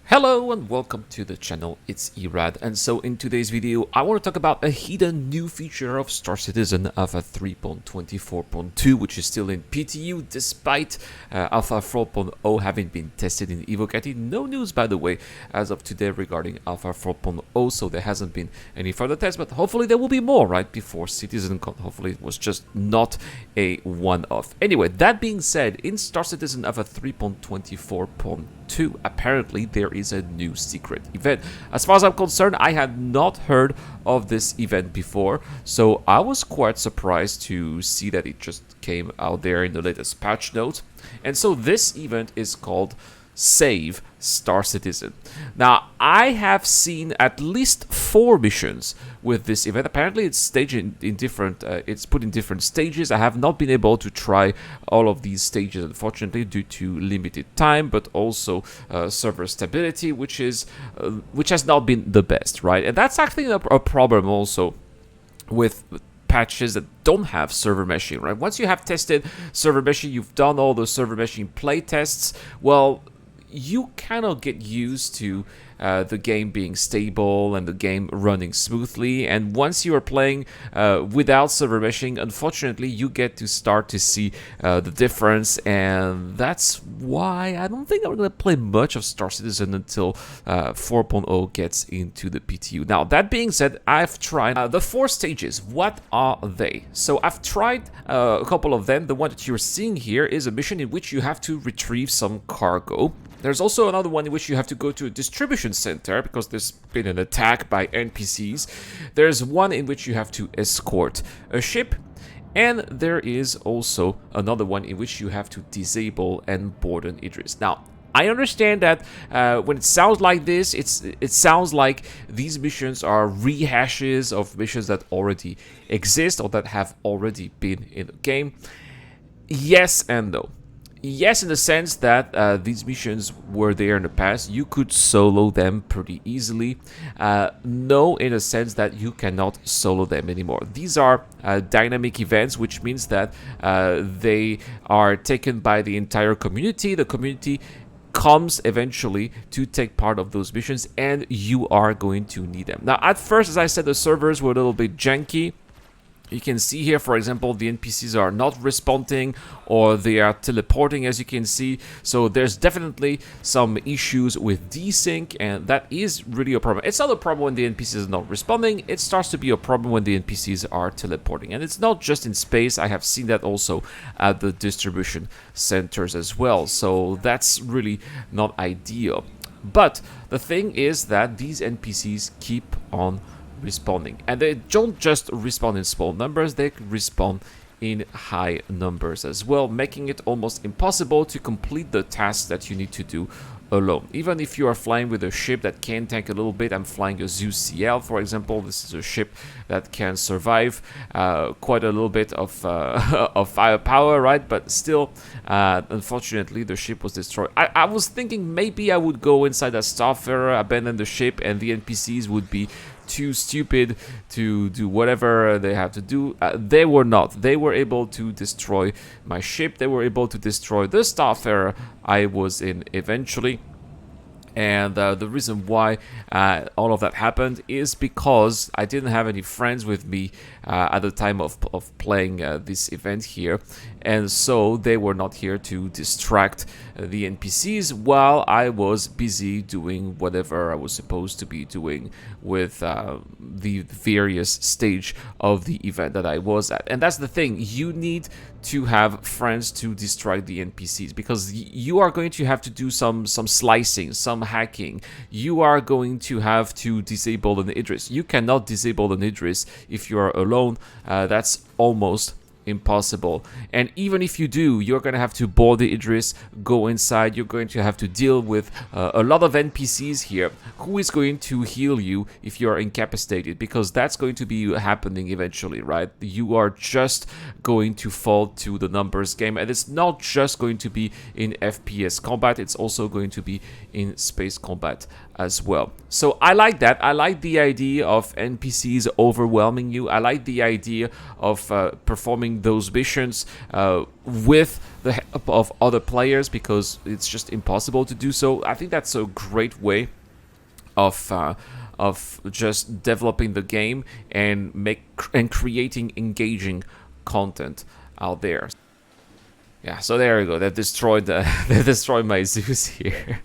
Hello and welcome to the channel, it's Irad, and so in today's video I want to talk about a hidden new feature of Star Citizen Alpha 3.24.2, which is still in PTU despite Alpha 4.0 having been tested in Evocati. No news, by the way, as of today regarding Alpha 4.0, so there hasn't been any further tests, but hopefully there will be more right before CitizenCon. Hopefully it was just not a one-off. Anyway, that being said, in Star Citizen Alpha 3.24.2, apparently there is a new secret event. As far as I'm concerned, I had not heard of this event before, so I was quite surprised to see that it just came out there in the latest patch notes. And so this event is called Save Star Citizen. Now, I have seen at least 4 missions with this event. Apparently, it's staged in different. It's put in different stages. I have not been able to try all of these stages, unfortunately, due to limited time, but also server stability, which has not been the best, right? And that's actually a problem also with patches that don't have server meshing, right? Once you have tested server meshing, you've done all the server meshing play tests, well, you cannot get used to the game being stable and the game running smoothly. And once you are playing without server meshing, unfortunately, you get to start to see the difference. And that's why I don't think I'm going to play much of Star Citizen until 4.0 gets into the PTU. Now, that being said, I've tried the 4 stages. What are they? So I've tried a couple of them. The one that you're seeing here is a mission in which you have to retrieve some cargo. There's also another one in which you have to go to a distribution center because there's been an attack by NPCs. There's one in which you have to escort a ship. And there is also another one in which you have to disable and board an Idris. Now, I understand that when it sounds like this, it sounds like these missions are rehashes of missions that already exist or that have already been in the game. Yes and no. Yes, in the sense that these missions were there in the past. You could solo them pretty easily. No, in a sense that you cannot solo them anymore. These are dynamic events, which means that they are taken by the entire community. The community comes eventually to take part of those missions, and you are going to need them. Now, at first, as I said, the servers were a little bit janky. You can see here, for example, the NPCs are not responding or they are teleporting, as you can see. So there's definitely some issues with desync, and that is really a problem. It's not a problem when the NPCs are not responding. It starts to be a problem when the NPCs are teleporting. And it's not just in space. I have seen that also at the distribution centers as well. So that's really not ideal. But the thing is that these NPCs keep on responding, and they don't just respond in small numbers, they respond in high numbers as well, making it almost impossible to complete the tasks that you need to do alone. Even if you are flying with a ship that can tank a little bit, I'm flying a Zeus CL, for example. This is a ship that can survive quite a little bit of firepower, right? But still, unfortunately, the ship was destroyed. I was thinking maybe I would go inside a Starfarer, abandon the ship, and the NPCs would be too stupid to do whatever they have to do. They were not. They were able to destroy my ship. They were able to destroy the Starfarer I was in eventually. And the reason why all of that happened is because I didn't have any friends with me at the time of playing this event here. And so they were not here to distract the NPCs while I was busy doing whatever I was supposed to be doing with the various stage of the event that I was at. And that's the thing. You need to have friends to distract the NPCs, because you are going to have to do some slicing, some hacking. You are going to have to disable an Idris. You cannot disable an Idris if you are alone. That's almost impossible. And even if you do, you're going to have to board the Idris, go inside. You're going to have to deal with a lot of NPCs here. Who is going to heal you if you're incapacitated? Because that's going to be happening eventually, right? You are just going to fall to the numbers game, and it's not just going to be in FPS combat, it's also going to be in space combat as well. So I like that. I like the idea of NPCs overwhelming you. I like the idea of performing doing those missions with the help of other players, because it's just impossible to do so. I think that's a great way of just developing the game and creating engaging content out there. Yeah, so there you go. They destroyed they destroyed my Zeus here.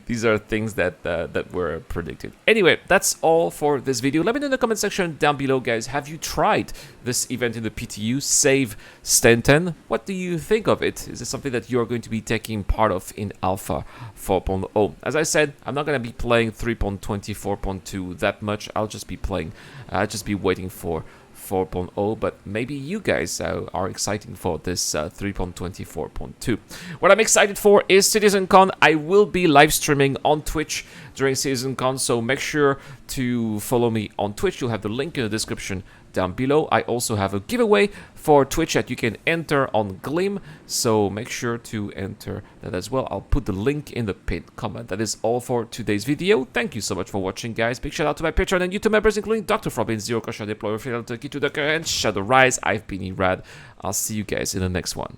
These are things that that were predicted. Anyway, that's all for this video. Let me know in the comment section down below, guys. Have you tried this event in the PTU, Save Stanton? What do you think of it? Is it something that you're going to be taking part of in Alpha 4.0? As I said, I'm not going to be playing 3.24.2 that much. I'll just be playing, I'll just be waiting for 4.0, but maybe you guys are excited for this 3.24.2. What I'm excited for is CitizenCon. I will be live streaming on Twitch during CitizenCon, so make sure to follow me on Twitch. You'll have the link in the description down below. I also have a giveaway for Twitch that you can enter on Gleam, so make sure to enter that as well. I'll put the link in the pinned comment. That is all for today's video. Thank you so much for watching, guys. Big shout out to my Patreon and YouTube members, including Dr. Frobin, Zero Caution Deployer, Fidelity, Turkey to Ducker, and Shadow Rise. I've been Erad. I'll see you guys in the next one.